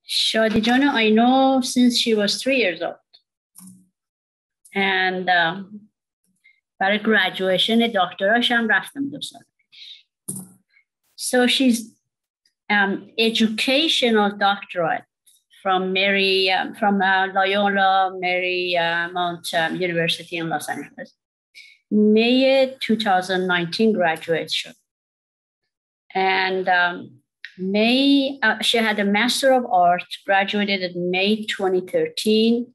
Shadi Jana, I know since she was 3 years old. And برای graduation دکتراش هم رفتم 2 سال. So she's educational doctorate from Loyola Marymount University in Los Angeles. May 2019 graduate شد. And she had a Master of Arts, graduated in May 2013,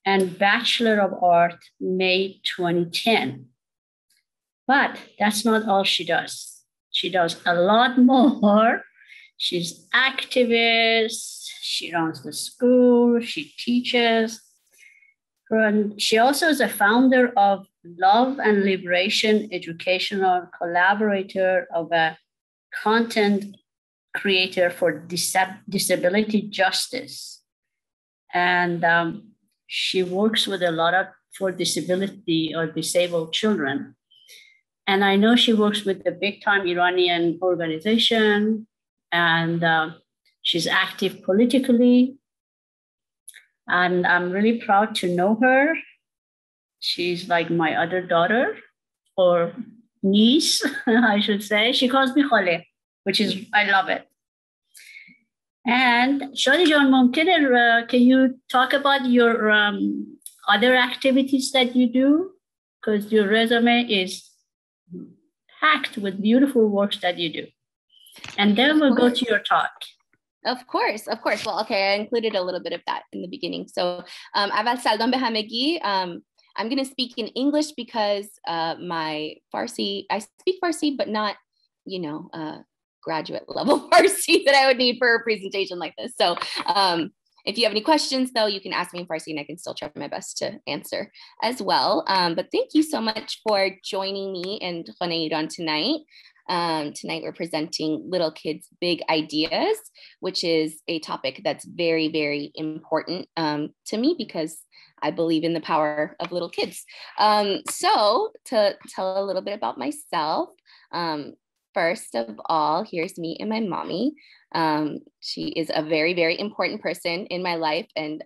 and Bachelor of Art, May 2010. But that's not all she does. She does a lot more. She's activist, she runs the school, she teaches. And she also is a founder of Love and Liberation Educational Collaborator of a content creator for disability justice. And she works with a lot of for disability or disabled children. And I know she works with the big time Iranian organization, and she's active politically. And I'm really proud to know her. She's like my other daughter or niece, I should say. She calls me Khale, which is, I love it. And Shadi Jan, can you talk about your other activities that you do? Because your resume is packed with beautiful works that you do. And then we'll go to your talk. Of course. Well, okay, I included a little bit of that in the beginning. So, aval salam be hamegi. I'm going to speak in English because my Farsi, I speak Farsi, but not, graduate level Farsi that I would need for a presentation like this. So if you have any questions, though, you can ask me in Farsi and I can still try my best to answer as well. But thank you so much for joining me and Khane tonight. Tonight we're presenting Little Kids Big Ideas, which is a topic that's very, very important to me because I believe in the power of little kids. So to tell a little bit about myself, first of all, here's me and my mommy. She is a very, very important person in my life, and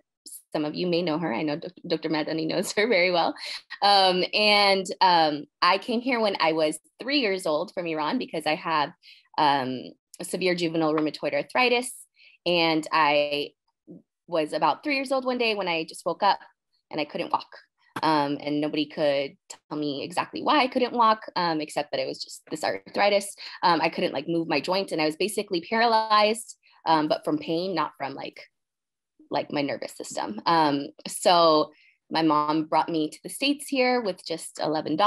some of you may know her. I know Dr. Madani knows her very well. I came here when I was 3 years old from Iran because I have a severe juvenile rheumatoid arthritis. And I was about 3 years old one day when I just woke up and I couldn't walk. And nobody could tell me exactly why I couldn't walk, except that it was just this arthritis. I couldn't move my joints, and I was basically paralyzed, but from pain, not from like my nervous system. So my mom brought me to the States here with just $11.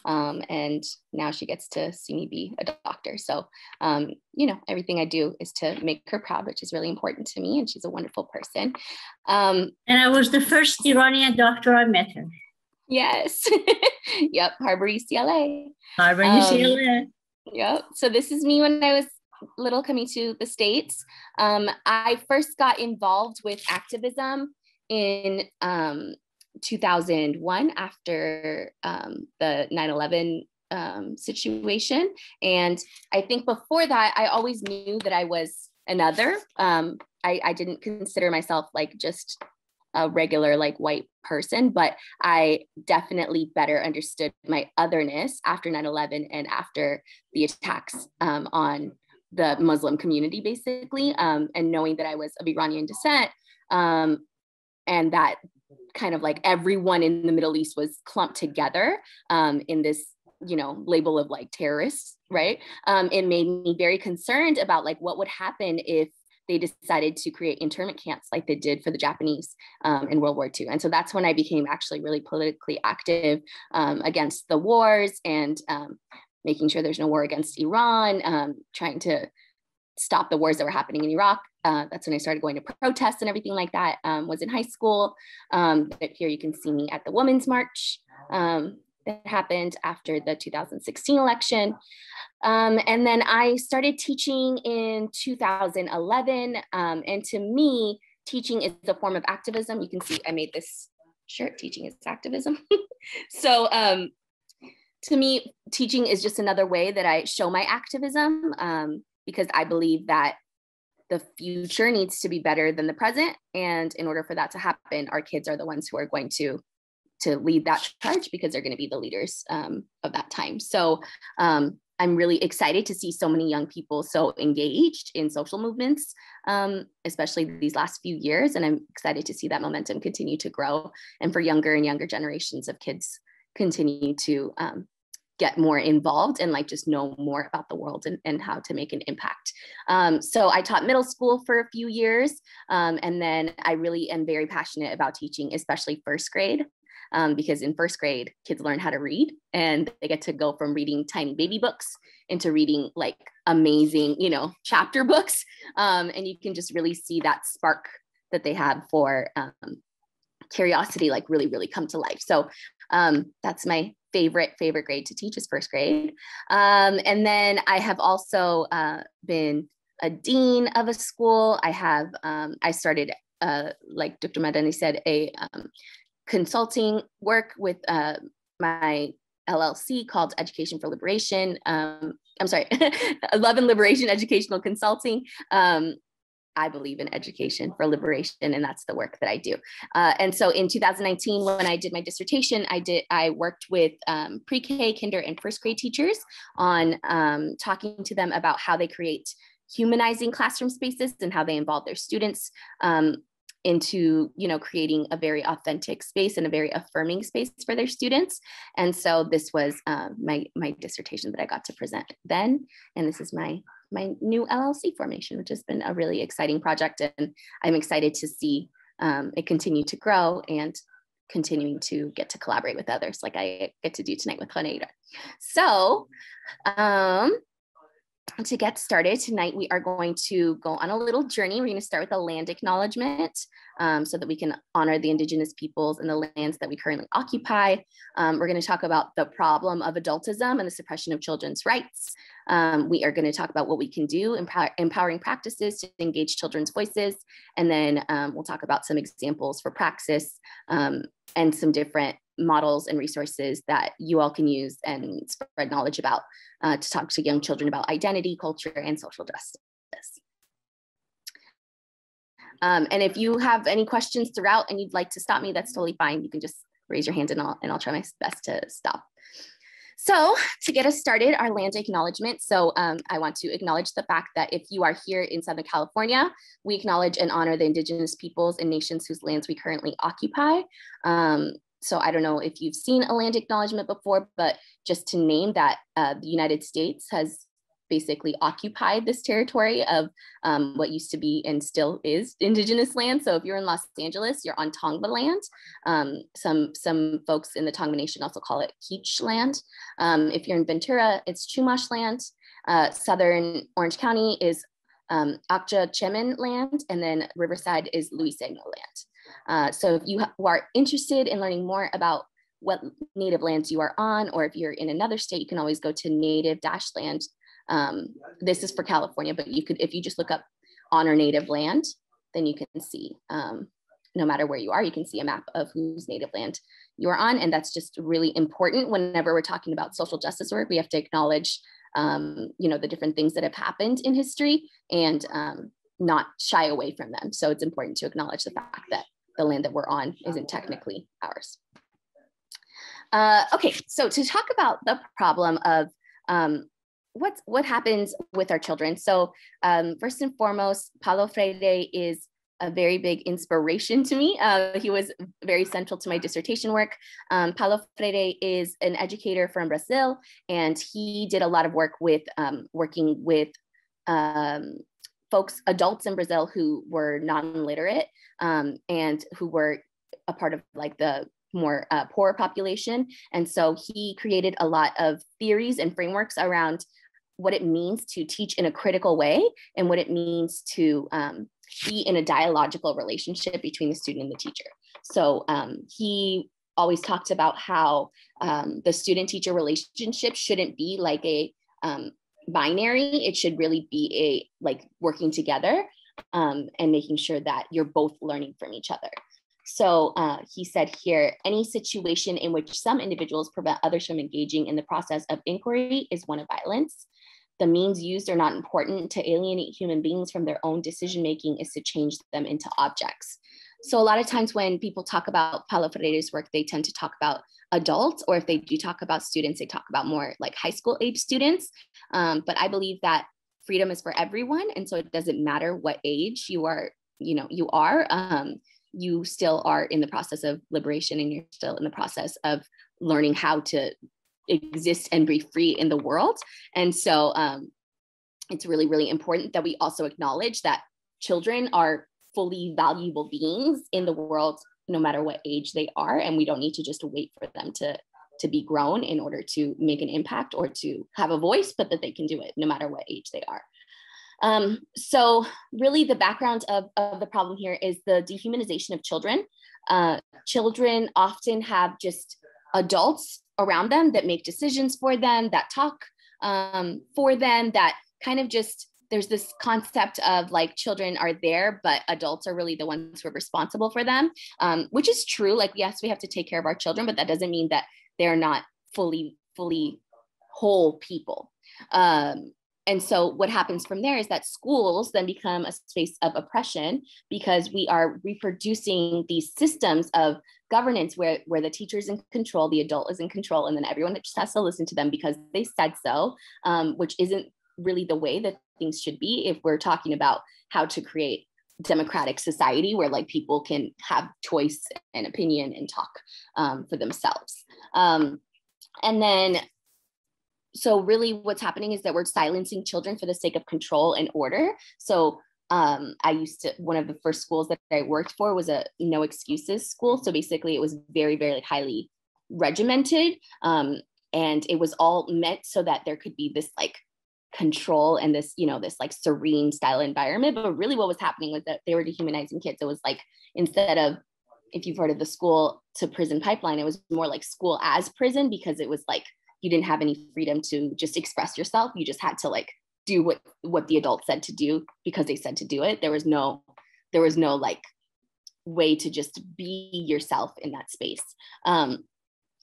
And now she gets to see me be a doctor. So, everything I do is to make her proud, which is really important to me. And she's a wonderful person. And I was the first Iranian doctor I met her. Yes. Yep. Harbor UCLA. Harbor UCLA. Yep. So this is me when I was little coming to the States. I first got involved with activism in 2001 after the 9/11 situation. And I think before that, I always knew that I was another. I didn't consider myself just a regular white person, but I definitely better understood my otherness after 9/11 and after the attacks on the Muslim community, basically, and knowing that I was of Iranian descent, and that kind of everyone in the Middle East was clumped together in this, label of terrorists, right? It made me very concerned about what would happen if they decided to create internment camps like they did for the Japanese in World War II. And so that's when I became actually really politically active against the wars and making sure there's no war against Iran, trying to stop the wars that were happening in Iraq. That's when I started going to protests and everything like that. Was in high school. But here you can see me at the Women's March that happened after the 2016 election. And then I started teaching in 2011. And to me, teaching is a form of activism. You can see I made this shirt, Teaching is Activism. So to me, teaching is just another way that I show my activism, because I believe that the future needs to be better than the present. And in order for that to happen, our kids are the ones who are going to lead that charge, because they're going to be the leaders of that time. So I'm really excited to see so many young people so engaged in social movements, especially these last few years. And I'm excited to see that momentum continue to grow, and for younger and younger generations of kids continue to get more involved and like just know more about the world and how to make an impact. So I taught middle school for a few years, and then I really am very passionate about teaching, especially first grade. Because in first grade, kids learn how to read, and they get to go from reading tiny baby books into reading like amazing, chapter books. And you can just really see that spark that they have for curiosity, like really, really come to life. So that's my favorite grade to teach, is first grade. And then I have also been a dean of a school. I started, like Dr. Madani said, a consulting work with my LLC called Education for Liberation. I'm sorry, Love and Liberation Educational Consulting. I believe in education for liberation, and that's the work that I do. And so in 2019, when I did my dissertation, I worked with pre-K, kinder, and first grade teachers on talking to them about how they create humanizing classroom spaces and how they involve their students into creating a very authentic space and a very affirming space for their students. And so this was my dissertation that I got to present then, and this is my new LLC formation, which has been a really exciting project, and I'm excited to see it continue to grow and continuing to get to collaborate with others, like I get to do tonight with Juanita. So to get started tonight, we are going to go on a little journey. We're going to start with a land acknowledgement so that we can honor the Indigenous peoples and the lands that we currently occupy. We're going to talk about the problem of adultism and the suppression of children's rights. We are going to talk about what we can do, empowering practices to engage children's voices. And then we'll talk about some examples for praxis and some different models and resources that you all can use and spread knowledge about to talk to young children about identity, culture, and social justice. And if you have any questions throughout and you'd like to stop me, that's totally fine. You can just raise your hand and I'll try my best to stop. So to get us started, our land acknowledgement. So I want to acknowledge the fact that if you are here in Southern California, we acknowledge and honor the Indigenous peoples and nations whose lands we currently occupy. So I don't know if you've seen a land acknowledgement before, but just to name that the United States has basically occupied this territory of what used to be and still is Indigenous land. So if you're in Los Angeles, you're on Tongva land. Some folks in the Tongva Nation also call it Keech land. If you're in Ventura, it's Chumash land. Southern Orange County is Akja Chemin land, and then Riverside is Luiseno land. So if you are interested in learning more about what native lands you are on, or if you're in another state, you can always go to native-land. This is for California, but you could, if you just look up honor native land, then you can see, no matter where you are, you can see a map of whose native land you are on. And that's just really important whenever we're talking about social justice work. We have to acknowledge, the different things that have happened in history and not shy away from them. So it's important to acknowledge the fact that the land that we're on isn't technically ours. Okay, so to talk about the problem of what happens with our children. So first and foremost, Paulo Freire is a very big inspiration to me. He was very central to my dissertation work. Paulo Freire is an educator from Brazil, and he did a lot of work with working with folks, adults in Brazil who were non-literate and who were a part of like the more poor population. And so he created a lot of theories and frameworks around what it means to teach in a critical way and what it means to be in a dialogical relationship between the student and the teacher. So he always talked about how the student-teacher relationship shouldn't be like a binary. It should really be a like working together and making sure that you're both learning from each other. So he said here, any situation in which some individuals prevent others from engaging in the process of inquiry is one of violence. the means used are not important. To alienate human beings from their own decision-making is to change them into objects. So a lot of times when people talk about Paulo Freire's work, they tend to talk about adults, or if they do talk about students, they talk about more like high school age students. But I believe that freedom is for everyone. And so it doesn't matter what age you are, you still are in the process of liberation, and you're still in the process of learning how to exist and be free in the world. And so it's really, really important that we also acknowledge that children are fully valuable beings in the world, no matter what age they are. And we don't need to just wait for them to be grown in order to make an impact or to have a voice, but that they can do it no matter what age they are. So really the background of the problem here is the dehumanization of children. Children often have just adults around them that make decisions for them, that talk for them, that kind of just, there's this concept of like children are there, but adults are really the ones who are responsible for them, which is true. Like, yes, we have to take care of our children, but that doesn't mean that they're not fully whole people. And so what happens from there is that schools then become a space of oppression, because we are reproducing these systems of governance where the teacher is in control, the adult is in control, and then everyone just has to listen to them because they said so, which isn't really the way that things should be if we're talking about how to create democratic society where like people can have choice and opinion and talk for themselves. And then so really what's happening is that we're silencing children for the sake of control and order. So one of the first schools that I worked for was a no excuses school. So basically it was very, very highly regimented. And it was all meant so that there could be this like control and this, this like serene style environment. But really what was happening was that they were dehumanizing kids. It was like, instead of, if you've heard of the school to prison pipeline, it was more like school as prison, because it was like, you didn't have any freedom to just express yourself. You just had to like do what the adult said to do because they said to do it. There was no like way to just be yourself in that space.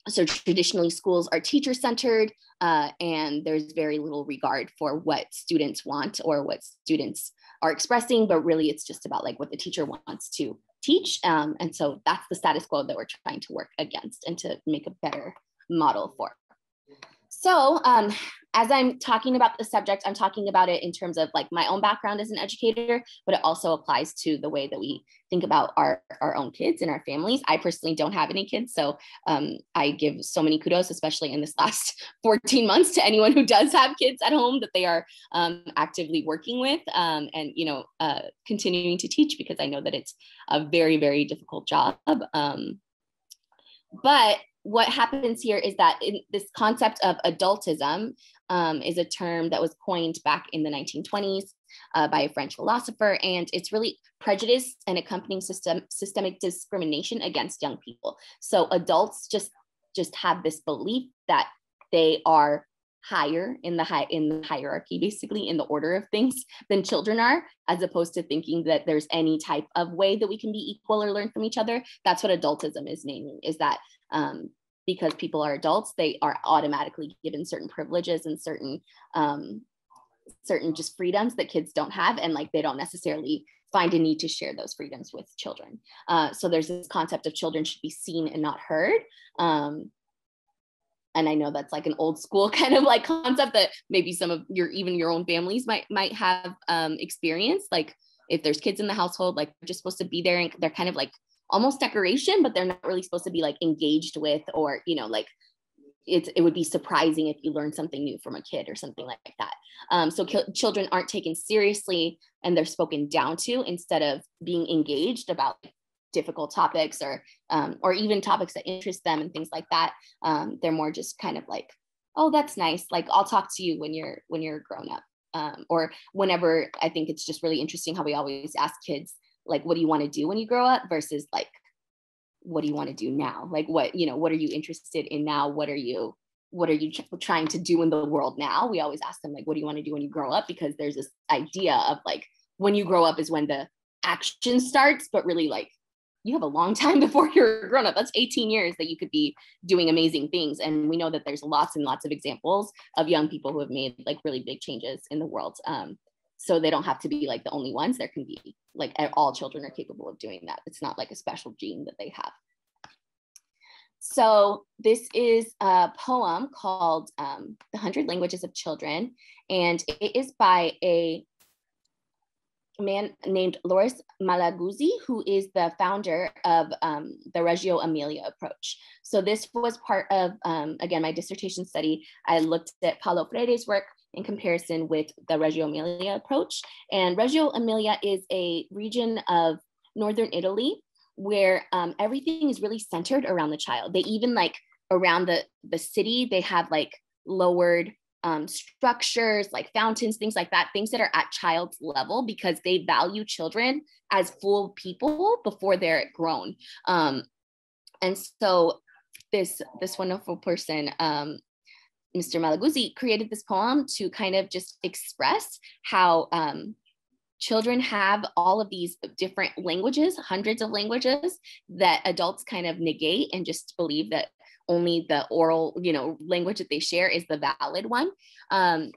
So traditionally schools are teacher-centered, and there's very little regard for what students want or what students are expressing, but really it's just about like what the teacher wants to teach. And so that's the status quo that we're trying to work against and to make a better model for. So as I'm talking about the subject, I'm talking about it in terms of like my own background as an educator, but it also applies to the way that we think about our own kids and our families. I personally don't have any kids, so I give so many kudos, especially in this last 14 months, to anyone who does have kids at home that they are actively working with and continuing to teach, because I know that it's a very, very difficult job. But what happens here is that in this concept of adultism is a term that was coined back in the 1920s by a French philosopher, and it's really prejudice and accompanying systemic discrimination against young people. So adults just have this belief that they are higher in the hierarchy, basically in the order of things, than children are, as opposed to thinking that there's any type of way that we can be equal or learn from each other. That's what adultism is naming, is that because people are adults, they are automatically given certain privileges and certain just freedoms that kids don't have, and like they don't necessarily find a need to share those freedoms with children. So there's this concept of children should be seen and not heard. And I know that's like an old school kind of like concept that maybe some of your own families might have experienced. Like if there's kids in the household, like they're just supposed to be there and they're kind of like almost decoration, but they're not really supposed to be like engaged with, or, like it would be surprising if you learn something new from a kid or something like that. So children aren't taken seriously and they're spoken down to instead of being engaged about difficult topics or even topics that interest them and things like that. They're more just kind of like, oh, that's nice. Like I'll talk to you when you're grown up. Or whenever. I think it's just really interesting how we always ask kids, like, what do you want to do when you grow up versus like, what do you want to do now? Like what are you interested in now? What are you trying to do in the world now? We always ask them like, what do you want to do when you grow up? Because there's this idea of like, when you grow up is when the action starts, but really like you have a long time before you're a grown-up. That's 18 years that you could be doing amazing things. And we know that there's lots and lots of examples of young people who have made like really big changes in the world. So they don't have to be like the only ones. There can be like all children are capable of doing that. It's not like a special gene that they have. So this is a poem called The 100 Languages of Children. And it is by a man named Loris Malaguzzi, who is the founder of the Reggio Emilia approach. So this was part of, again, my dissertation study. I looked at Paulo Freire's work in comparison with the Reggio Emilia approach. And Reggio Emilia is a region of Northern Italy where everything is really centered around the child. They even like around the city, they have like lowered structures like fountains, things like that, things that are at child's level because they value children as full people before they're grown. And so this wonderful person, Mr. Malaguzzi, created this poem to kind of just express how children have all of these different languages, hundreds of languages that adults kind of negate and just believe that only the oral, language that they share is the valid one.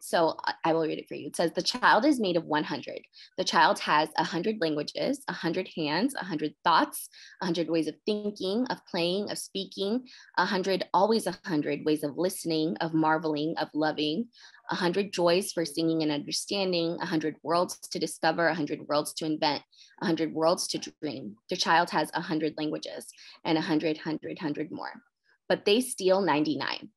So I will read it for you. It says, the child is made of 100. The child has 100 languages, 100 hands, 100 thoughts, 100 ways of thinking, of playing, of speaking, 100, always 100 ways of listening, of marveling, of loving, 100 joys for singing and understanding, 100 worlds to discover, 100 worlds to invent, 100 worlds to dream. The child has 100 languages and 100 more. But they steal 99.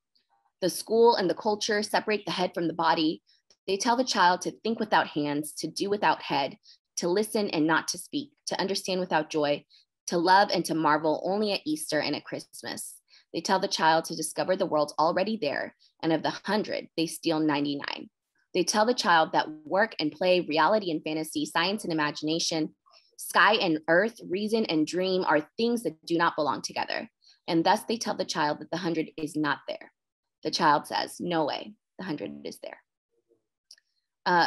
The school and the culture separate the head from the body. They tell the child to think without hands, to do without head, to listen and not to speak, to understand without joy, to love and to marvel only at Easter and at Christmas. They tell the child to discover the world already there, and of the 100, they steal 99. They tell the child that work and play, reality and fantasy, science and imagination, sky and earth, reason and dream are things that do not belong together. And thus they tell the child that the 100 is not there. The child says, no way, the 100 is there.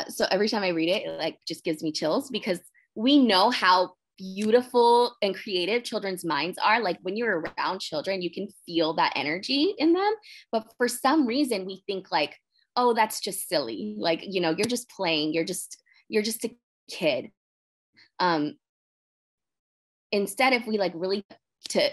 So every time I read it, it like just gives me chills because we know how beautiful and creative children's minds are. Like when you're around children, you can feel that energy in them. But for some reason, we think like, oh, that's just silly. Like, you're just playing. You're just a kid. Instead, if we like really to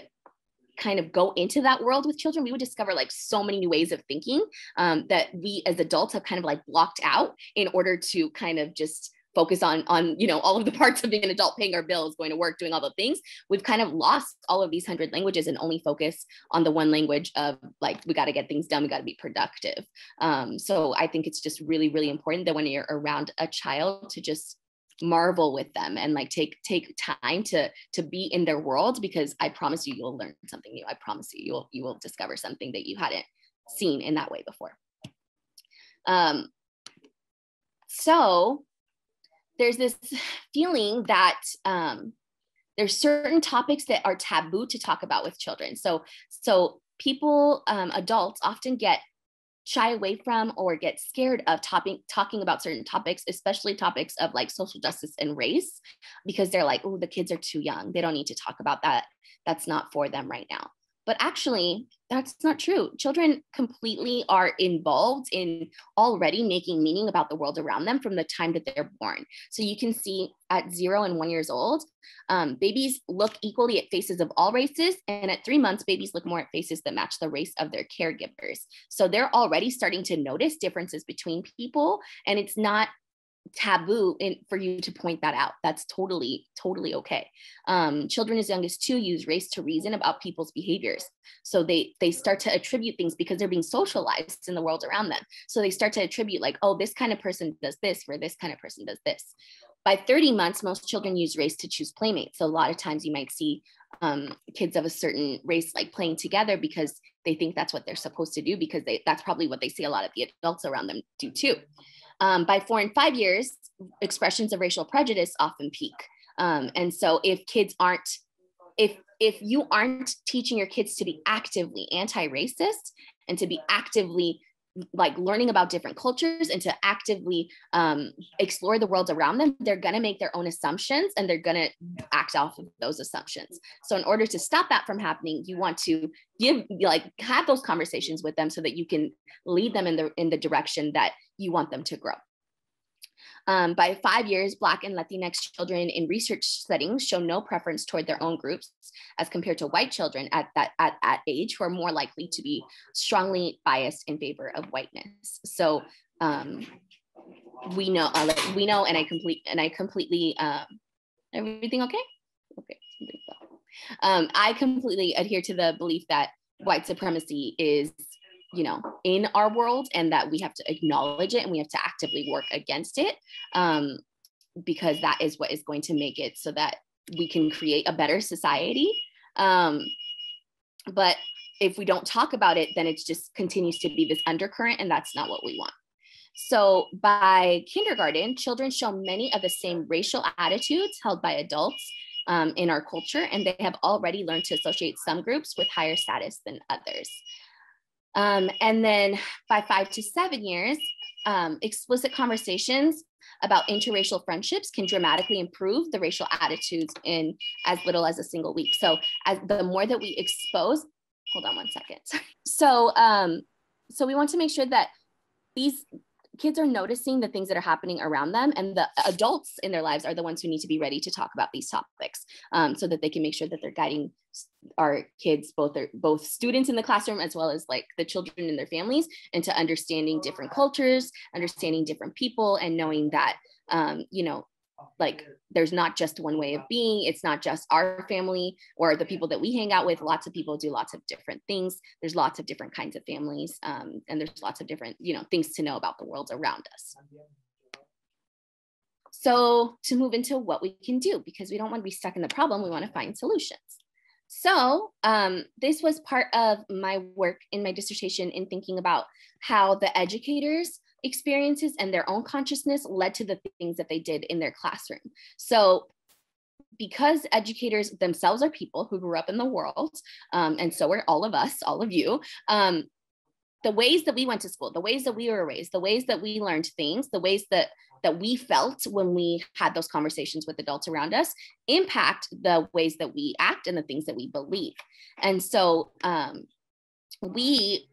kind of go into that world with children, we would discover like so many new ways of thinking that we as adults have kind of like blocked out in order to kind of just focus on all of the parts of being an adult, paying our bills, going to work, doing all the things. We've kind of lost all of these 100 languages and only focus on the one language of like, we got to get things done. We got to be productive. So I think it's just really, really important that when you're around a child to just marvel with them and like take time to be in their world, because I promise you, you'll learn something new. I promise you, you will discover something that you hadn't seen in that way before. So there's this feeling that there's certain topics that are taboo to talk about with children. So people, adults often get shy away from or get scared of talking about certain topics, especially topics of like social justice and race, because they're like, oh, the kids are too young. They don't need to talk about that. That's not for them right now. But actually, that's not true. Children completely are involved in already making meaning about the world around them from the time that they're born. So you can see at 0 and 1 years old, babies look equally at faces of all races. And at 3 months, babies look more at faces that match the race of their caregivers. So they're already starting to notice differences between people. And it's not taboo for you to point that out. That's totally okay. Children as young as 2 use race to reason about people's behaviors. So they start to attribute things because they're being socialized in the world around them. So they start to attribute like, oh, this kind of person does this, where this kind of person does this. By 30 months, most children use race to choose playmates. So a lot of times you might see kids of a certain race like playing together because they think that's what they're supposed to do, because that's probably what they see a lot of the adults around them do too. By 4 and 5 years, expressions of racial prejudice often peak. And so if you aren't teaching your kids to be actively anti-racist and to be actively like learning about different cultures and to actively explore the world around them, they're going to make their own assumptions and they're going to act off of those assumptions. So in order to stop that from happening, you want to have those conversations with them so that you can lead them in the direction that you want them to grow. By 5 years, Black and Latinx children in research settings show no preference toward their own groups as compared to white children at that age, who are more likely to be strongly biased in favor of whiteness. So we know, and I completely, everything okay? Okay. I completely adhere to the belief that white supremacy is, in our world, and that we have to acknowledge it and we have to actively work against it, because that is what is going to make it so that we can create a better society. But if we don't talk about it, then it just continues to be this undercurrent, and that's not what we want. So by kindergarten, children show many of the same racial attitudes held by adults in our culture, and they have already learned to associate some groups with higher status than others. And then by 5 to 7 years, explicit conversations about interracial friendships can dramatically improve the racial attitudes in as little as a single week. So as the more that we expose, hold on one second. So, so we want to make sure that these kids are noticing the things that are happening around them, and the adults in their lives are the ones who need to be ready to talk about these topics, so that they can make sure that they're guiding our kids, both students in the classroom as well as like the children and their families, into understanding different cultures, understanding different people, and knowing that like there's not just one way of being. It's not just our family or the people that we hang out with. Lots of people do lots of different things. There's lots of different kinds of families, and there's lots of different things to know about the world around us. So to move into what we can do, because we don't want to be stuck in the problem, we want to find solutions. So this was part of my work in my dissertation in thinking about how the educators' experiences and their own consciousness led to the things that they did in their classroom. So because educators themselves are people who grew up in the world, and so are all of us, all of you, the ways that we went to school, the ways that we were raised, the ways that we learned things, the ways that we felt when we had those conversations with adults around us impact the ways that we act and the things that we believe. And so we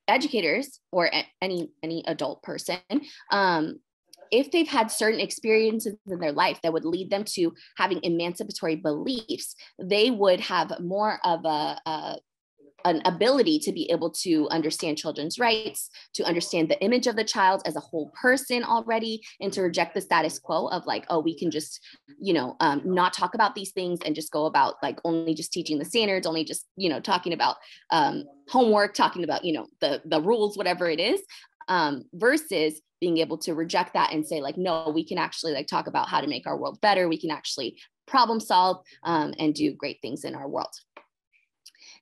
educators, or any adult person, if they've had certain experiences in their life that would lead them to having emancipatory beliefs, they would have more of an ability to be able to understand children's rights, to understand the image of the child as a whole person already, and to reject the status quo of like, oh, we can just, not talk about these things and just go about like only just teaching the standards, only just, talking about homework, talking about, the rules, whatever it is, versus being able to reject that and say like, no, we can actually like talk about how to make our world better. We can actually problem solve and do great things in our world.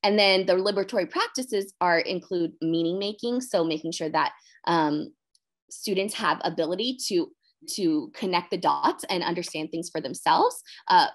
And then the liberatory practices include meaning making. So making sure that students have ability to connect the dots and understand things for themselves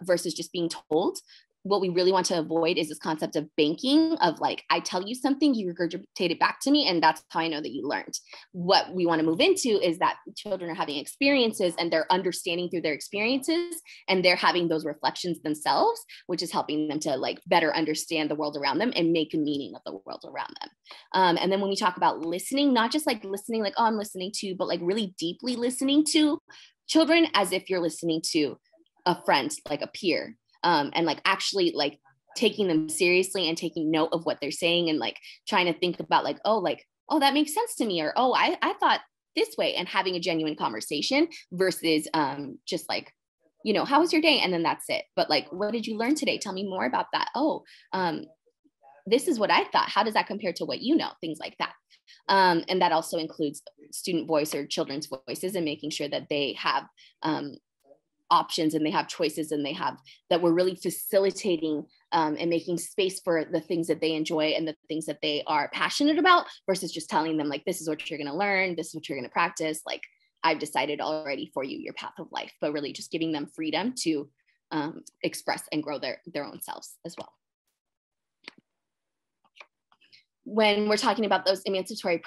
versus just being told. What we really want to avoid is this concept of banking, of like, I tell you something, you regurgitate it back to me, and that's how I know that you learned. What we want to move into is that children are having experiences and they're understanding through their experiences, and they're having those reflections themselves, which is helping them to like better understand the world around them and make a meaning of the world around them. And then when we talk about listening, not just like listening, like, oh, I'm listening to, but like really deeply listening to children as if you're listening to a friend, like a peer. And like actually like taking them seriously and taking note of what they're saying, and like trying to think about like, oh, that makes sense to me, or, oh, I thought this way, and having a genuine conversation versus just like, how was your day? And then that's it. But like, what did you learn today? Tell me more about that. Oh, this is what I thought. How does that compare to what you know? Things like that. And that also includes student voice or children's voices, and making sure that they have options and they have choices, and that we're really facilitating and making space for the things that they enjoy and the things that they are passionate about, versus just telling them like, this is what you're going to learn, this is what you're going to practice, like I've decided already for you your path of life, but really just giving them freedom to express and grow their own selves as well. when we're talking about those emancipatory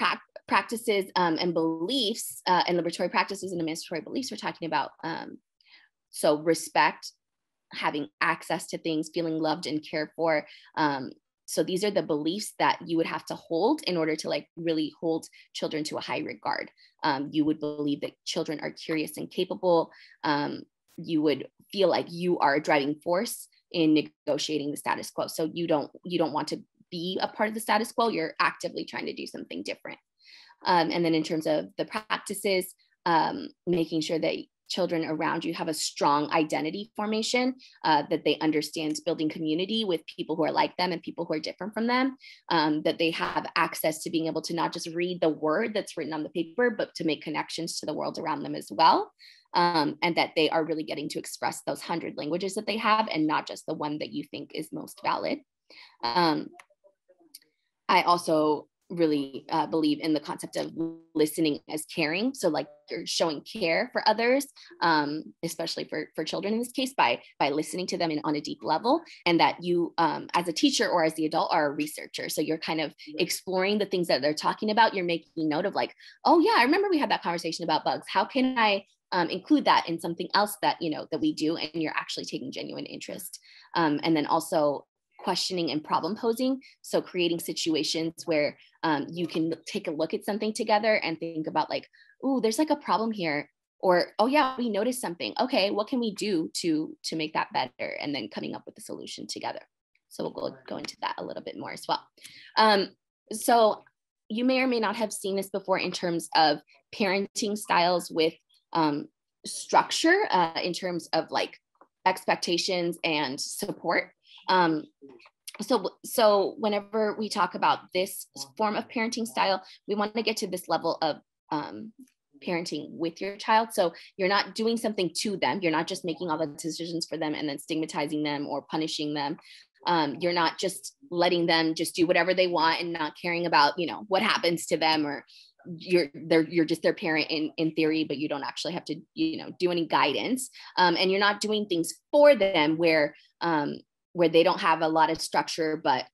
practices and beliefs and liberatory practices and emancipatory beliefs, we're talking about so respect, having access to things, feeling loved and cared for. So these are the beliefs that you would have to hold in order to like really hold children to a high regard. You would believe that children are curious and capable. You would feel like you are a driving force in negotiating the status quo. So you don't want to be a part of the status quo. You're actively trying to do something different. And then in terms of the practices, making sure that children around you have a strong identity formation, that they understand building community with people who are like them and people who are different from them, that they have access to being able to not just read the word that's written on the paper, but to make connections to the world around them as well. And that they are really getting to express those 100 languages that they have and not just the one that you think is most valid. I also really believe in the concept of listening as caring. So like you're showing care for others, especially for children in this case, by listening to them on a deep level, and that you as a teacher or as the adult are a researcher. So you're kind of exploring the things that they're talking about. You're making note of like, oh yeah, I remember we had that conversation about bugs. How can I include that in something else that, you know, that we do, and you're actually taking genuine interest. And then also questioning and problem posing. So creating situations where you can take a look at something together and think about like, oh, there's like a problem here. Or, oh yeah, we noticed something. Okay, what can we do to make that better? And then coming up with a solution together. So we'll go into that a little bit more as well. So you may or may not have seen this before in terms of parenting styles with structure in terms of like expectations and support. So whenever we talk about this form of parenting style, we want to get to this level of parenting with your child. So you're not doing something to them. You're not just making all the decisions for them and then stigmatizing them or punishing them. You're not just letting them just do whatever they want and not caring about, you know, what happens to them, or you're just their parent in theory, but you don't actually have to, you know, do any guidance. And you're not doing things for them where they don't have a lot of structure, but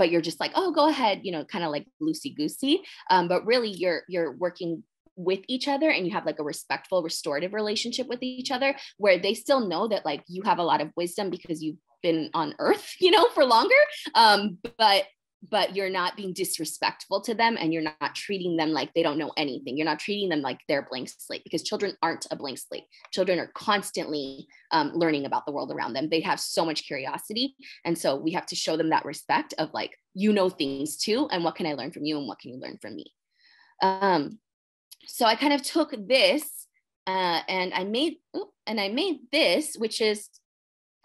you're just like, oh, go ahead, you know, kind of like loosey goosey. But really you're working with each other, and you have like a respectful, restorative relationship with each other, where they still know that like you have a lot of wisdom because you've been on earth, you know, for longer. But you're not being disrespectful to them, and you're not treating them like they don't know anything. You're not treating them like they're a blank slate, because children aren't a blank slate. Children are constantly learning about the world around them. They have so much curiosity. And so we have to show them that respect of like, you know things too, and what can I learn from you and what can you learn from me? So I kind of took this and I made this, which is,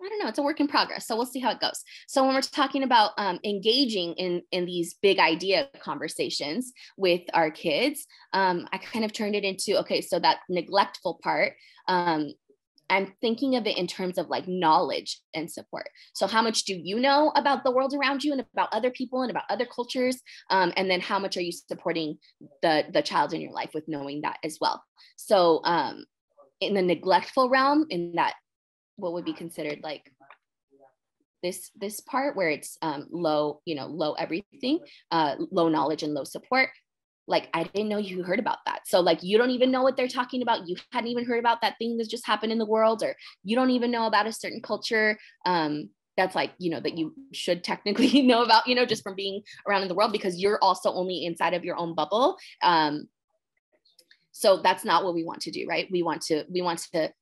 I don't know, it's a work in progress. So we'll see how it goes. So when we're talking about engaging in these big idea conversations with our kids, I kind of turned it into, okay, so that neglectful part, I'm thinking of it in terms of like knowledge and support. So how much do you know about the world around you and about other people and about other cultures? And then how much are you supporting the child in your life with knowing that as well? So in the neglectful realm, in that what would be considered like this part where it's low, you know, low everything, low knowledge and low support. Like, I didn't know you heard about that. So like, you don't even know what they're talking about. You hadn't even heard about that thing that just happened in the world, or you don't even know about a certain culture that's like, you know, that you should technically know about, you know, just from being around in the world, because you're also only inside of your own bubble. So that's not what we want to do, right? We want to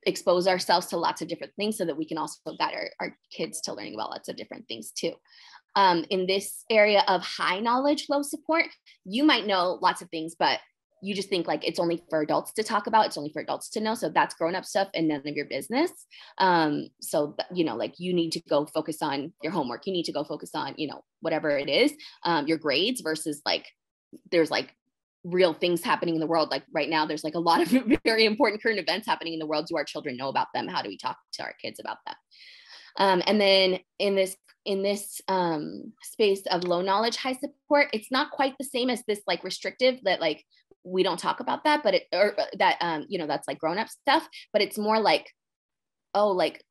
expose ourselves to lots of different things so that we can also guide our kids to learning about lots of different things too. In this area of high knowledge, low support, you might know lots of things, but you just think like it's only for adults to talk about, it's only for adults to know. So that's grown-up stuff and none of your business. So, you know, like you need to go focus on your homework. You need to go focus on, you know, whatever it is, your grades, versus like, there's like real things happening in the world. Like right now, there's like a lot of very important current events happening in the world. Do our children know about them? How do we talk to our kids about that? And then in this space of low knowledge, high support, it's not quite the same as this like restrictive that like, we don't talk about that, but you know, that's like grown-up stuff, but it's more like, oh, like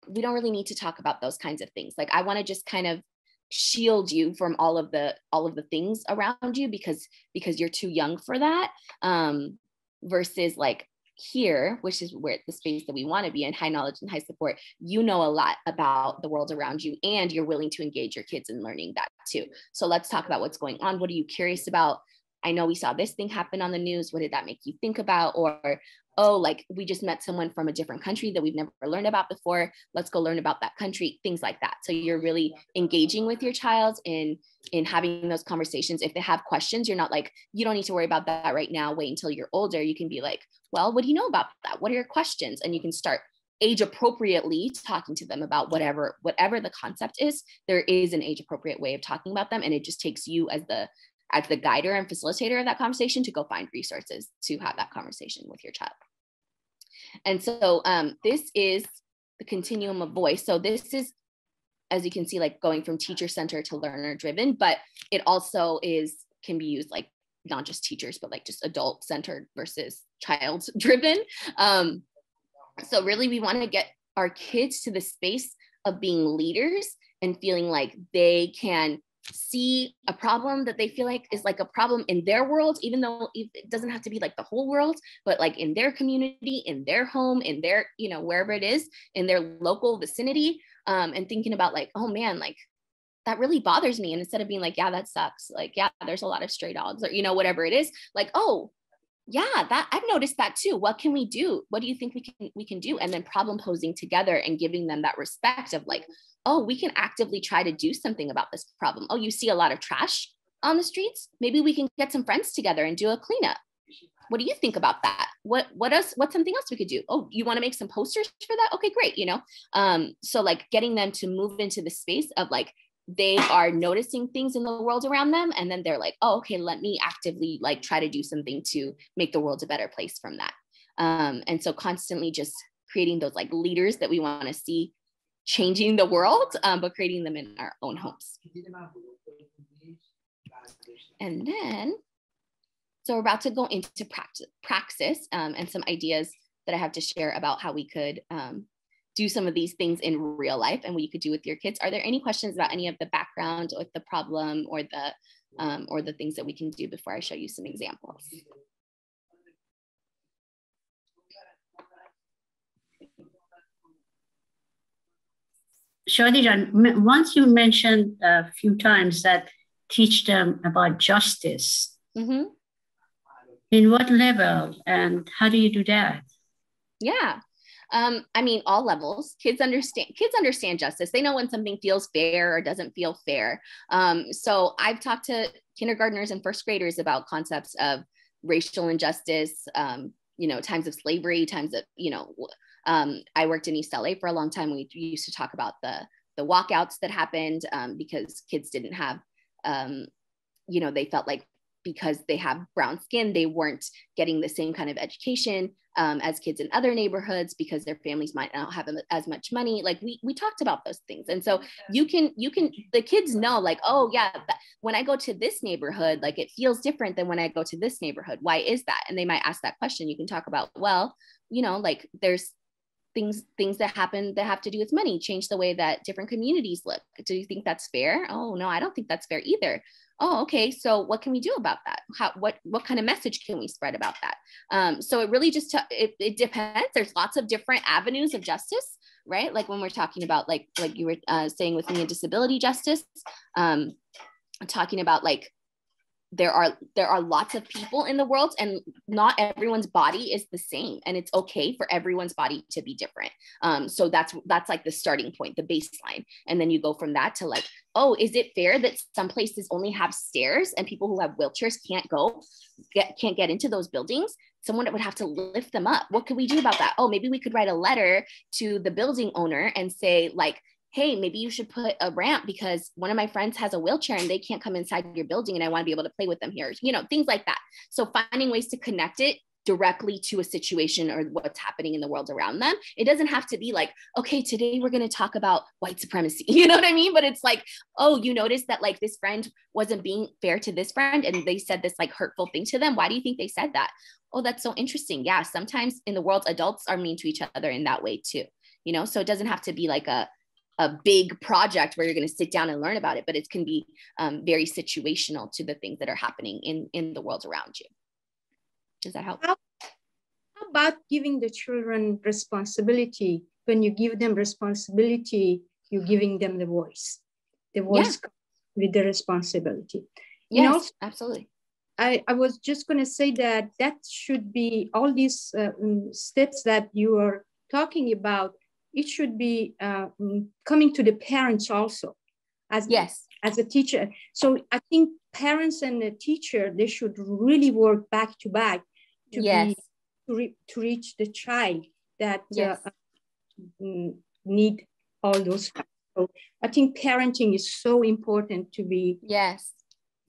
we don't really need to talk about those kinds of things. Like, I want to just kind of shield you from all of the things around you because you're too young for that, versus like here, which is where the space that we want to be in, high knowledge and high support, you know a lot about the world around you and you're willing to engage your kids in learning that too. So let's talk about what's going on. What are you curious about? I know we saw this thing happen on the news. What did that make you think about? Or, oh, like we just met someone from a different country that we've never learned about before. Let's go learn about that country, things like that. So you're really engaging with your child in having those conversations. If they have questions, you're not like, you don't need to worry about that right now, wait until you're older. You can be like, well, what do you know about that? What are your questions? And you can start age appropriately talking to them about whatever the concept is. There is an age appropriate way of talking about them. And it just takes you as the guider and facilitator of that conversation to go find resources to have that conversation with your child. And so this is the continuum of voice. So this is, as you can see, like going from teacher-centered to learner-driven, but it also can be used like not just teachers, but like just adult-centered versus child-driven. So really we want to get our kids to the space of being leaders and feeling like they can see a problem that they feel like is like a problem in their world, even though it doesn't have to be like the whole world, but like in their community, in their home, in their, wherever it is, in their local vicinity, and thinking about like, oh man, like that really bothers me. And instead of being like, yeah, that sucks. Like, yeah, there's a lot of stray dogs or, whatever it is, like, oh yeah, that I've noticed that too. What can we do? What do you think we can do? And then problem posing together and giving them that respect of like, oh, we can actively try to do something about this problem. Oh, you see a lot of trash on the streets. Maybe we can get some friends together and do a cleanup. What do you think about that? What's something else we could do? Oh, you want to make some posters for that? Okay, great. So like getting them to move into the space of like, they are noticing things in the world around them. And then they're like, oh, okay, let me actively like try to do something to make the world a better place from that. And so constantly just creating those like leaders that we want to see changing the world, but creating them in our own homes. And then, so we're about to go into praxis and some ideas that I have to share about how we could do some of these things in real life and what you could do with your kids. Are there any questions about any of the background or the problem or the things that we can do before I show you some examples? Shadi, once you mentioned a few times that teach them about justice. Mm-hmm. In what level and how do you do that? Yeah. I mean, all levels. Kids understand justice. They know when something feels fair or doesn't feel fair. So I've talked to kindergartners and first graders about concepts of racial injustice, times of slavery, times of, I worked in East LA for a long time. We used to talk about the walkouts that happened because kids didn't have, they felt like because they have brown skin, they weren't getting the same kind of education as kids in other neighborhoods because their families might not have as much money. Like we talked about those things. And so you can, the kids know like, oh yeah, when I go to this neighborhood, like it feels different than when I go to this neighborhood. Why is that? And they might ask that question. You can talk about, well, like there's things that happen that have to do with money, change the way that different communities look. Do you think that's fair? Oh, no, I don't think that's fair either. Oh, okay. So what can we do about that? What kind of message can we spread about that? So it really just, it depends. There's lots of different avenues of justice, right? Like when we're talking about like you were saying with me, disability justice, talking about like, there are lots of people in the world and not everyone's body is the same, and it's okay for everyone's body to be different. So that's like the starting point, the baseline. And then you go from that to like, oh, is it fair that some places only have stairs and people who have wheelchairs can't get into those buildings? Someone would have to lift them up. What could we do about that? Oh, maybe we could write a letter to the building owner and say like, hey, maybe you should put a ramp because one of my friends has a wheelchair and they can't come inside your building and I want to be able to play with them here, things like that. So finding ways to connect it directly to a situation or what's happening in the world around them. It doesn't have to be like, okay, today we're going to talk about white supremacy. You know what I mean? But it's like, oh, you noticed that like this friend wasn't being fair to this friend and they said this like hurtful thing to them. Why do you think they said that? Oh, that's so interesting. Yeah, sometimes in the world, adults are mean to each other in that way too. So it doesn't have to be like a a big project where you're going to sit down and learn about it, but it can be very situational to the things that are happening in the world around you. Does that help? How about giving the children responsibility? When you give them responsibility, you're giving them the voice. The voice comes with the responsibility. Yes, also, absolutely. I was just going to say that should be all these steps that you are talking about. It should be coming to the parents also as a teacher. So I think parents and the teacher, they should really work back to back to reach the child that need all those. So I think parenting is so important to be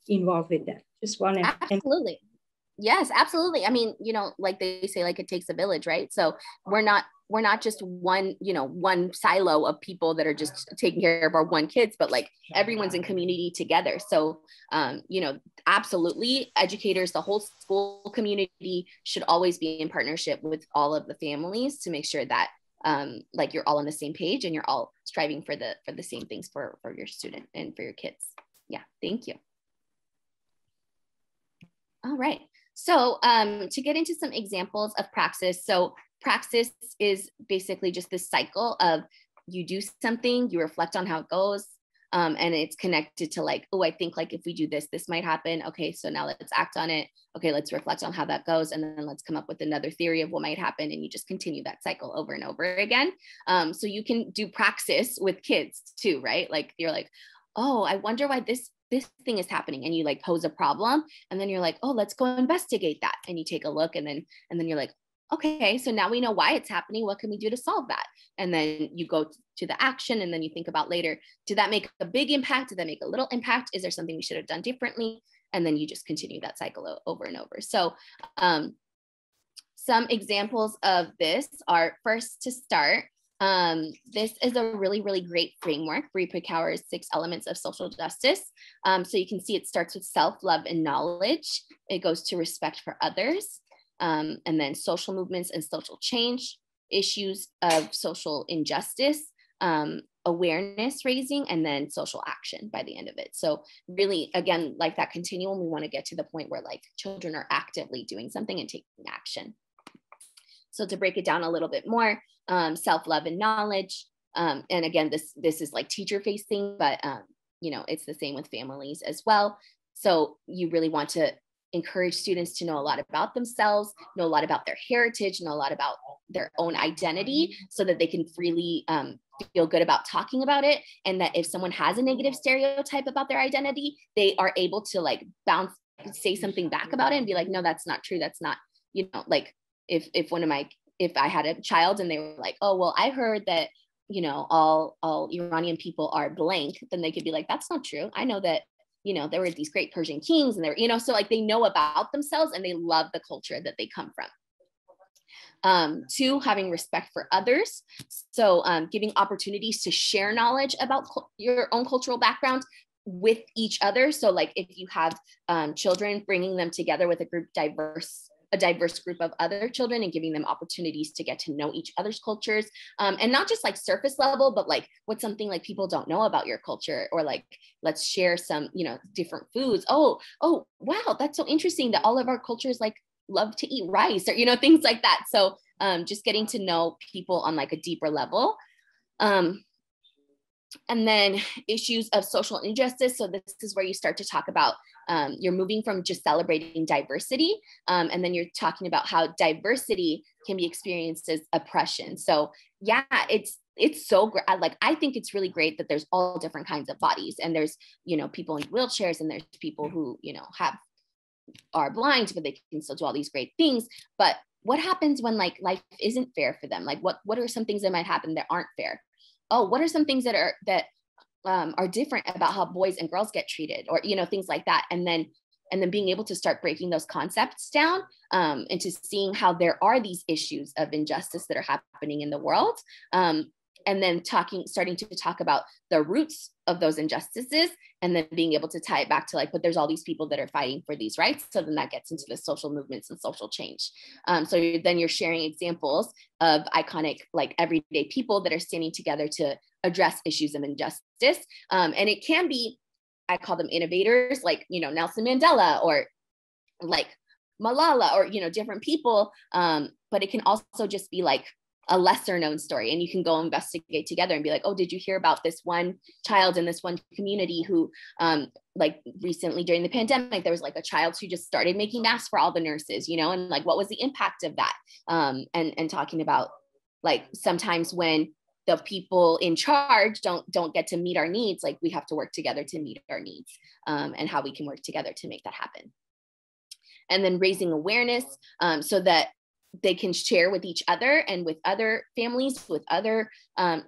involved with that. Just want to absolutely. Yes, absolutely. I mean, you know, like they say, like it takes a village, right? So we're not just one, you know, one silo of people that are just taking care of our one kids, but like everyone's in community together. So, you know, absolutely, educators, the whole school community should always be in partnership with all of the families to make sure that like you're all on the same page and you're all striving for the same things for your student and for your kids. Yeah, thank you. All right. So to get into some examples of praxis. So praxis is basically just this cycle of you do something, you reflect on how it goes, and it's connected to like, oh, I think like if we do this, this might happen. Okay, so now let's act on it. Okay, let's reflect on how that goes, and then let's come up with another theory of what might happen, and you just continue that cycle over and over again. So you can do praxis with kids too, right? Like you're like, oh, I wonder why this thing is happening, and you like pose a problem, and then you're like, oh, let's go investigate that, and you take a look, and then you're like, okay, so now we know why it's happening. What can we do to solve that? And then you go to the action, and then you think about later, did that make a big impact? Did that make a little impact? Is there something we should have done differently? And then you just continue that cycle over and over. So some examples of this are, first to start, this is a really, really great framework, Bree-Pickauer's 6 Elements of Social Justice. So you can see it starts with self-love and knowledge. It goes to respect for others, and then social movements and social change, issues of social injustice, awareness raising, and then social action by the end of it. So really, again, like that continuum, we want to get to the point where like children are actively doing something and taking action. So to break it down a little bit more, self-love and knowledge. And again, this is like teacher facing, but you know, it's the same with families as well. So you really want to encourage students to know a lot about themselves, know a lot about their heritage, know a lot about their own identity, so that they can freely feel good about talking about it. And that if someone has a negative stereotype about their identity, they are able to like say something back about it and be like, no, that's not true. That's not, you know, like if I had a child and they were like, oh, well, I heard that, you know, all Iranian people are blank, then they could be like, that's not true. I know that, you know, there were these great Persian kings and they were, you know, so like they know about themselves and they love the culture that they come from. 2, having respect for others. So giving opportunities to share knowledge about your own cultural background with each other. So like if you have children, bringing them together with a diverse group of other children and giving them opportunities to get to know each other's cultures, and not just like surface level, but like what's something like people don't know about your culture, or like let's share some, you know, different foods. Oh wow, that's so interesting that all of our cultures like love to eat rice, or, you know, things like that. So just getting to know people on like a deeper level. And then issues of social injustice. So this is where you start to talk about, you're moving from just celebrating diversity, and then you're talking about how diversity can be experienced as oppression. So yeah, it's so great. Like, I think it's really great that there's all different kinds of bodies, and there's, you know, people in wheelchairs, and there's people who, you know, are blind, but they can still do all these great things. But what happens when like life isn't fair for them? Like what are some things that might happen that aren't fair? Oh, what are some things that are different about how boys and girls get treated, or, you know, things like that. And then being able to start breaking those concepts down, into seeing how there are these issues of injustice that are happening in the world. and then starting to talk about the roots of those injustices, and then being able to tie it back to like, but there's all these people that are fighting for these rights. So then that gets into the social movements and social change. So then you're sharing examples of iconic, like everyday people that are standing together to address issues of injustice. And it can be, I call them innovators, like, Nelson Mandela, or like Malala, or, different people. But it can also just be like a lesser known story, and you can go investigate together and be like, oh, did you hear about this one child in this one community who, like recently during the pandemic, there was like a child who just started making masks for all the nurses, and like, what was the impact of that? And talking about like, sometimes when the people in charge don't get to meet our needs, like we have to work together to meet our needs, and how we can work together to make that happen. And then raising awareness, so that they can share with each other and with other families, with other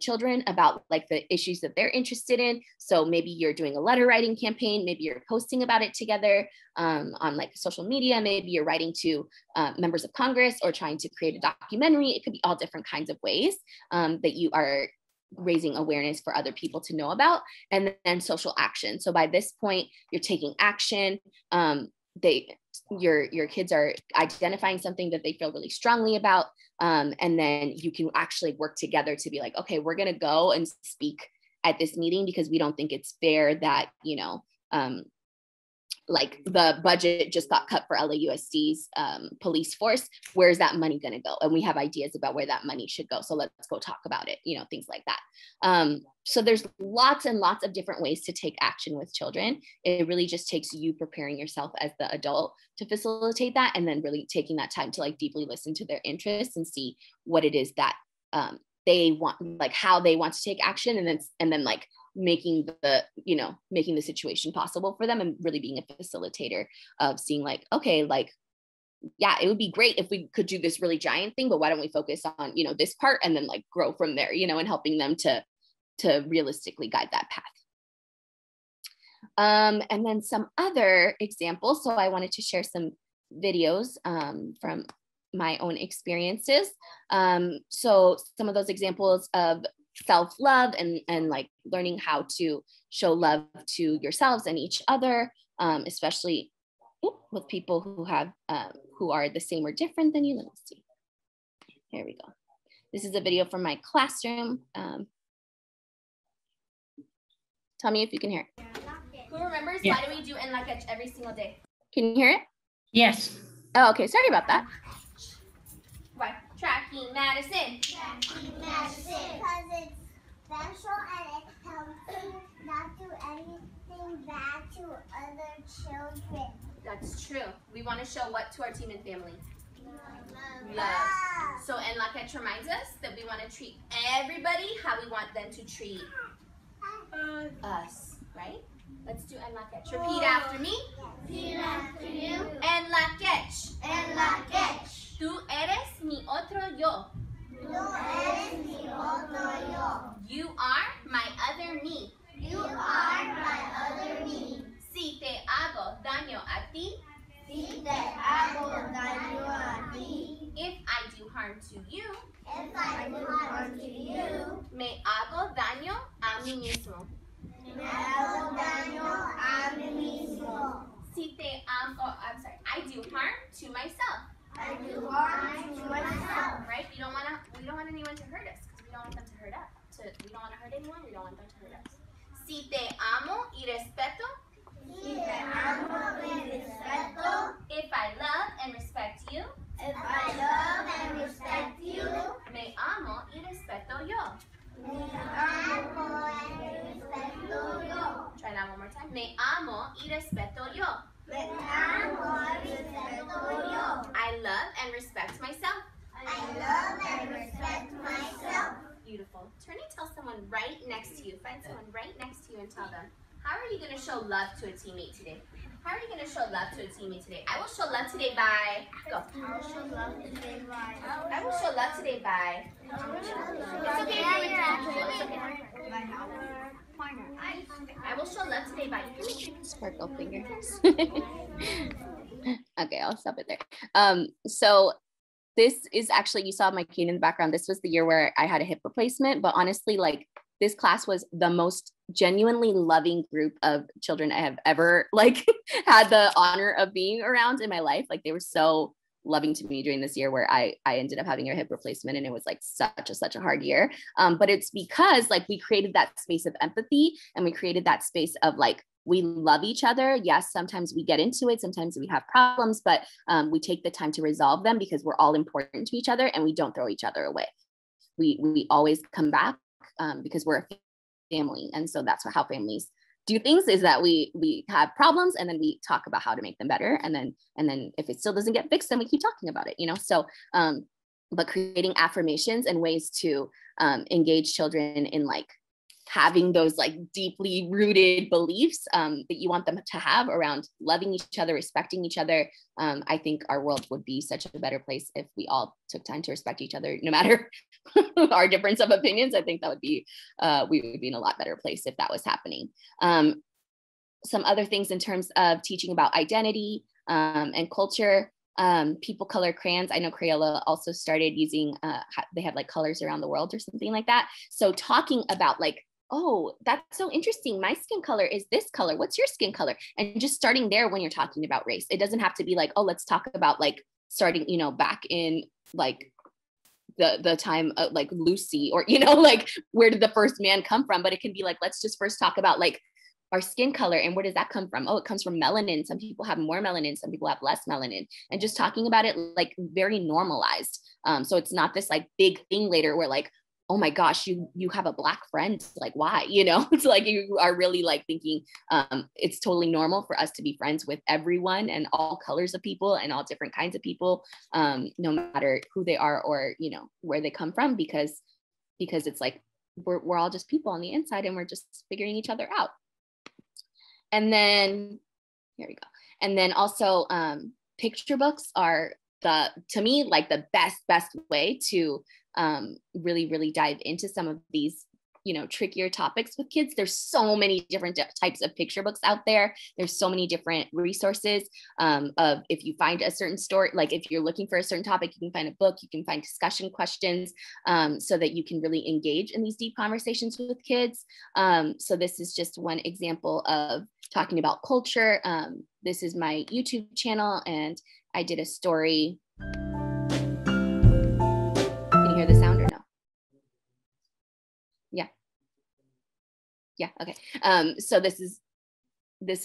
children, about like the issues that they're interested in. So maybe you're doing a letter writing campaign, maybe you're posting about it together on like social media, maybe you're writing to members of Congress, or trying to create a documentary. It could be all different kinds of ways that you are raising awareness for other people to know about. And then social action. So by this point, you're taking action. Your kids are identifying something that they feel really strongly about, and then you can actually work together to be like, okay, we're going to go and speak at this meeting because we don't think it's fair that like the budget just got cut for LAUSD's police force. Where's that money going to go? And we have ideas about where that money should go, so let's go talk about it, things like that. So there's lots and lots of different ways to take action with children. It really just takes you preparing yourself as the adult to facilitate that, and then really taking that time to like deeply listen to their interests and see what it is that they want, like how they want to take action, and then like making the situation possible for them, and really being a facilitator of seeing like, okay, like, yeah, it would be great if we could do this really giant thing, but why don't we focus on, this part, and then like grow from there, and helping them to realistically guide that path. And then some other examples. So I wanted to share some videos from my own experiences. So some of those examples of self-love and like learning how to show love to yourselves and each other, especially with people who are the same or different than you. Let me see. Here we go. This is a video from my classroom. Tell me if you can hear it. Who remembers why do we do en la catch every single day? Can you hear it? Yes. Oh, okay. Sorry about that. Why? Tracking Madison. Tracking Madison. Because it's special and it helps you not do anything bad to other children. That's true. We want to show what to our team and family? Love. So en la catch reminds us that we want to treat everybody how we want them to treat us, right? Let's do en la catch. Repeat after me. Repeat after you. En la catch. En la catch. Tú eres mi otro yo. Tú eres mi otro yo. You are my other me. You are my other me. Si te hago daño a ti. Si te hago daño a ti. If I do harm to you. If I do harm to you. Me hago daño a mí mismo. Me hago daño a mí mismo. Si te amo, I do harm to myself. I do harm to myself. Right? We don't want anyone to hurt us because we don't want them to hurt us. We don't want to hurt anyone. We don't want them to hurt us. Si te amo y respeto. Si te amo y respeto. If I love and respect you. If I love and respect you. Me amo y respeto yo. Me amo y respeto yo. Try that one more time. Me amo y respeto yo. Me amo y respeto yo. I love and respect myself. I love and respect myself. Beautiful. Turn and tell someone right next to you. Find someone right next to you and tell them, how are you going to show love to a teammate today? How are you going to show love to a teammate today? I will show love today by... Go. I will show love today by... I will show love today by... It's okay if you it's okay. I will show love today by... You can make your sparkle fingers. Okay, I'll stop it there. So this is actually, you saw my cane in the background. This was the year where I had a hip replacement, but honestly, like this class was the most genuinely loving group of children I have ever like had the honor of being around in my life. Like they were so loving to me during this year where I ended up having a hip replacement, and it was like such a hard year. But it's because like we created that space of empathy, and we created that space of like, we love each other. Yes, sometimes we get into it. Sometimes we have problems, but we take the time to resolve them because we're all important to each other, and we don't throw each other away. We always come back because we're a family. And so that's how families do things, is that we have problems and then we talk about how to make them better. And then if it still doesn't get fixed, then we keep talking about it, you know? So, but creating affirmations and ways to engage children in like having those like deeply rooted beliefs that you want them to have around loving each other, respecting each other. I think our world would be such a better place if we all took time to respect each other, no matter our difference of opinions. I think that would be, we would be in a lot better place if that was happening. Some other things in terms of teaching about identity and culture. People color crayons. I know Crayola also started using, they have like colors around the world or something like that. So talking about like, oh, that's so interesting. My skin color is this color. What's your skin color? And just starting there when you're talking about race. It doesn't have to be like, oh, let's talk about like starting, you know, back in like the time of like Lucy, or, you know, like where did the first man come from? But it can be like, let's just first talk about like our skin color and where does that come from? Oh, it comes from melanin. Some people have more melanin, some people have less melanin, and just talking about it like very normalized. So it's not this like big thing later where like, oh my gosh, you have a Black friend, like why, you know? It's like you are really like thinking it's totally normal for us to be friends with everyone and all colors of people and all different kinds of people, no matter who they are or, you know, where they come from, because it's like we're all just people on the inside and we're just figuring each other out. And then here we go. And then also picture books are to me like the best way to really dive into some of these, you know, trickier topics with kids. There's so many different types of picture books out there. There's so many different resources of if you find a certain story, like if you're looking for a certain topic, you can find a book, you can find discussion questions so that you can really engage in these deep conversations with kids. So this is just one example of talking about culture. This is my YouTube channel, and I did a story. Can you hear the sound or no? Yeah, okay. So this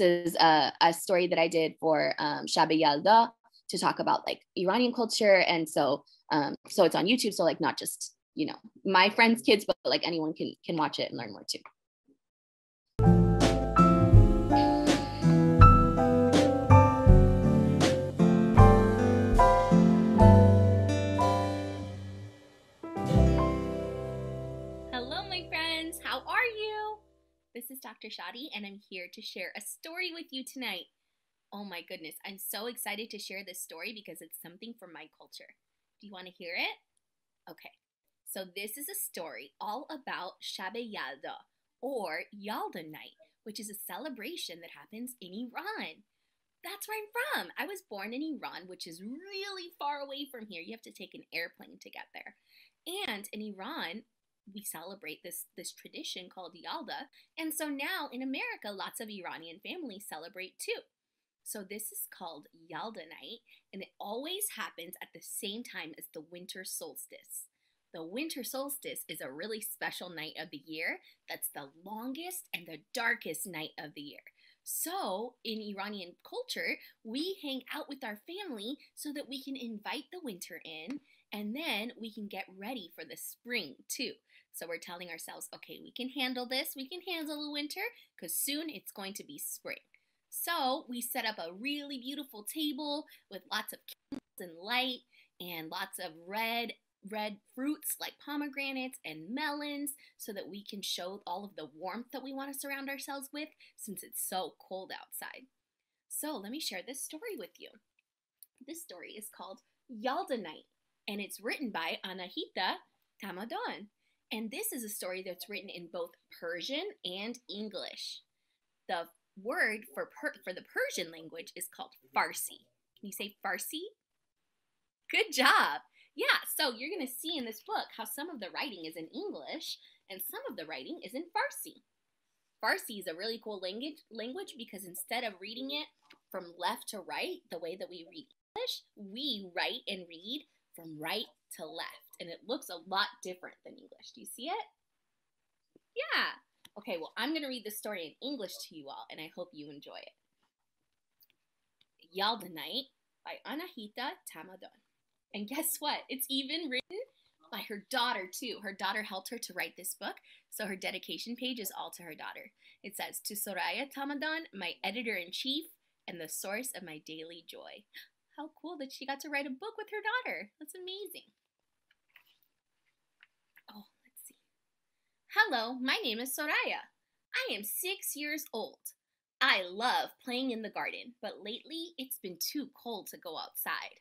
is a story that I did for Shadi Yalda to talk about like Iranian culture. And so it's on YouTube. So like not just, you know, my friends' kids, but like anyone can watch it and learn more too. Hello, my friends. How are you? This is Dr. Shadi, and I'm here to share a story with you tonight. Oh my goodness, I'm so excited to share this story because it's something from my culture. Do you want to hear it? Okay, so this is a story all about Shabe Yalda, or Yalda Night, which is a celebration that happens in Iran. That's where I'm from. I was born in Iran, which is really far away from here. You have to take an airplane to get there. And in Iran, we celebrate this tradition called Yalda. And so now in America, lots of Iranian families celebrate too. So this is called Yalda Night, and it always happens at the same time as the winter solstice. The winter solstice is a really special night of the year that's the longest and the darkest night of the year. So in Iranian culture, we hang out with our family so that we can invite the winter in, and then we can get ready for the spring too. So we're telling ourselves, okay, we can handle this, we can handle the winter, because soon it's going to be spring. So we set up a really beautiful table with lots of candles and light and lots of red fruits like pomegranates and melons so that we can show all of the warmth that we want to surround ourselves with since it's so cold outside. So let me share this story with you. This story is called Yalda Night, and it's written by Anahita Tamadan. And this is a story that's written in both Persian and English. The word for the Persian language is called Farsi. Can you say Farsi? Good job. Yeah, so you're going to see in this book how some of the writing is in English and some of the writing is in Farsi. Farsi is a really cool language because instead of reading it from left to right, the way that we read English, we write and read from right to left. And it looks a lot different than English. Do you see it? Yeah. Okay, well, I'm going to read the story in English to you all, and I hope you enjoy it. Yalda Night by Anahita Tamadon. And guess what? It's even written by her daughter, too. Her daughter helped her to write this book, so her dedication page is all to her daughter. It says, "To Soraya Tamadon, my editor-in-chief and the source of my daily joy." How cool that she got to write a book with her daughter. That's amazing. Oh, let's see. Hello, my name is Soraya. I am 6 years old. I love playing in the garden, but lately it's been too cold to go outside.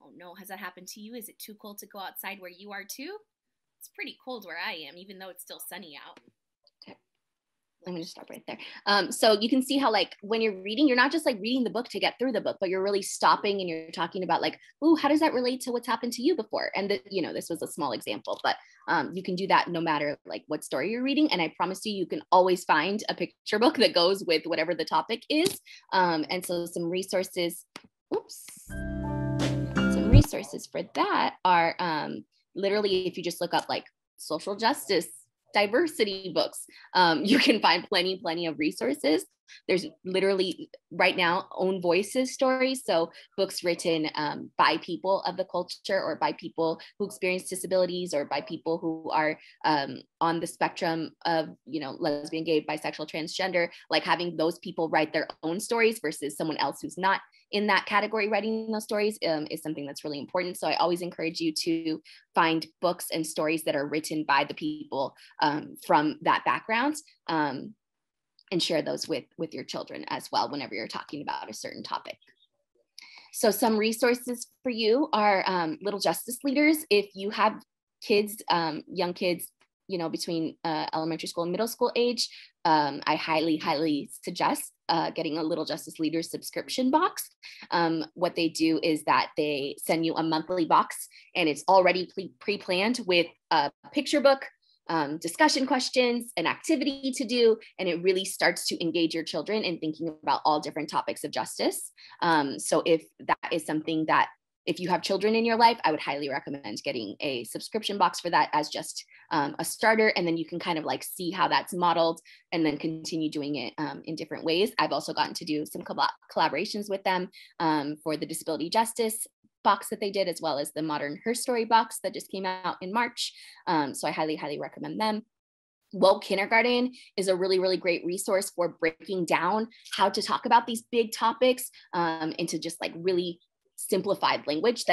Oh no, has that happened to you? Is it too cold to go outside where you are too? It's pretty cold where I am, even though it's still sunny out. Okay. I'm going to stop right there. So you can see how, like, when you're reading, you're not just like reading the book to get through the book, but you're really stopping and you're talking about like, ooh, how does that relate to what's happened to you before? And this was a small example, but you can do that no matter like what story you're reading. And I promise you can always find a picture book that goes with whatever the topic is. And so some resources, some resources for that are literally, if you just look up like social justice, diversity books, you can find plenty of resources. There's literally right now own voices stories. So books written by people of the culture or by people who experience disabilities or by people who are on the spectrum of, lesbian, gay, bisexual, transgender, like having those people write their own stories versus someone else who's not in that category writing those stories is something that's really important. So I always encourage you to find books and stories that are written by the people from that background. And share those with your children as well whenever you're talking about a certain topic. So some resources for you are little justice leaders. If you have kids, young kids, between elementary school and middle school age, I highly suggest getting a Little Justice Leaders subscription box. What they do is that they send you a monthly box and it's already pre-planned with a picture book, discussion questions, an activity to do, and it really starts to engage your children in thinking about all different topics of justice. So if that is something that, if you have children in your life, I would highly recommend getting a subscription box for that as just a starter. And then you can kind of like see how that's modeled and then continue doing it in different ways. I've also gotten to do some collaborations with them for the disability justice box that they did, as well as the modern Her Story box that just came out in March. So I highly recommend them. Woke Kindergarten is a really great resource for breaking down how to talk about these big topics into just like really simplified language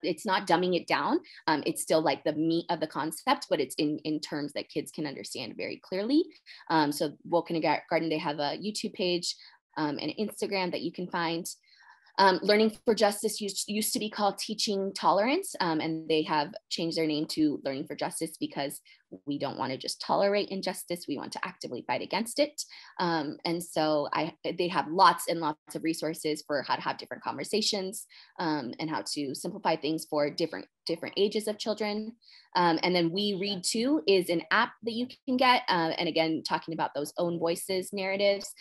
it's not dumbing it down. It's still like the meat of the concept, but it's in terms that kids can understand very clearly. So Woke Kindergarten, they have a YouTube page and Instagram that you can find. Learning for Justice used to be called Teaching Tolerance, and they have changed their name to Learning for Justice because we don't want to just tolerate injustice, we want to actively fight against it. And so they have lots and lots of resources for how to have different conversations and how to simplify things for different ages of children. And then We Read Too is an app that you can get. And again, talking about those own voices narratives,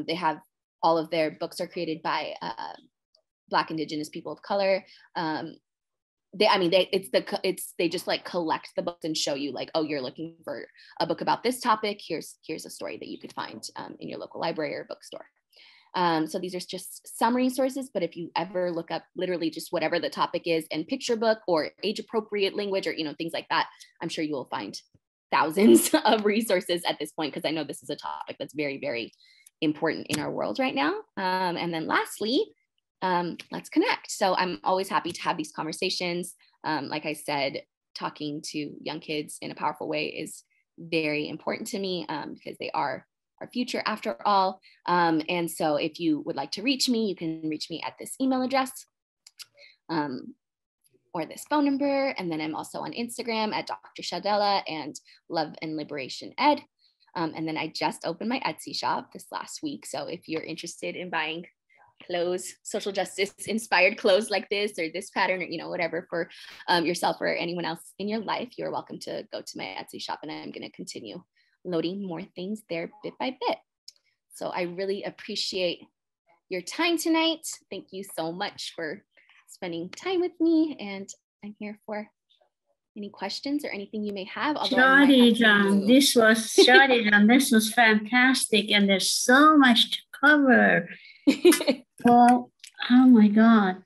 they have all of their books are created by Black, Indigenous people of color. They just like collect the books and show you like, oh, you're looking for a book about this topic. Here's a story that you could find in your local library or bookstore. So these are just some resources, but if you ever look up literally just whatever the topic is and picture book or age appropriate language or, things like that, I'm sure you will find thousands of resources at this point, because I know this is a topic that's very important in our world right now. And then lastly, let's connect. So I'm always happy to have these conversations. Like I said, talking to young kids in a powerful way is very important to me because they are our future after all. And so if you would like to reach me, you can reach me at this email address or this phone number. And then I'm also on Instagram at Dr. Shadella and Love and Liberation Ed. And then I just opened my Etsy shop this last week. So if you're interested in buying clothes, social justice inspired clothes like this or this pattern or, you know, whatever for yourself or anyone else in your life, you're welcome to go to my Etsy shop, and I'm going to continue loading more things there bit by bit. So I really appreciate your time tonight. Thank you so much for spending time with me, and I'm here for any questions or anything you may have. Shadi, this was fantastic, and there's so much to cover. Well, oh my God.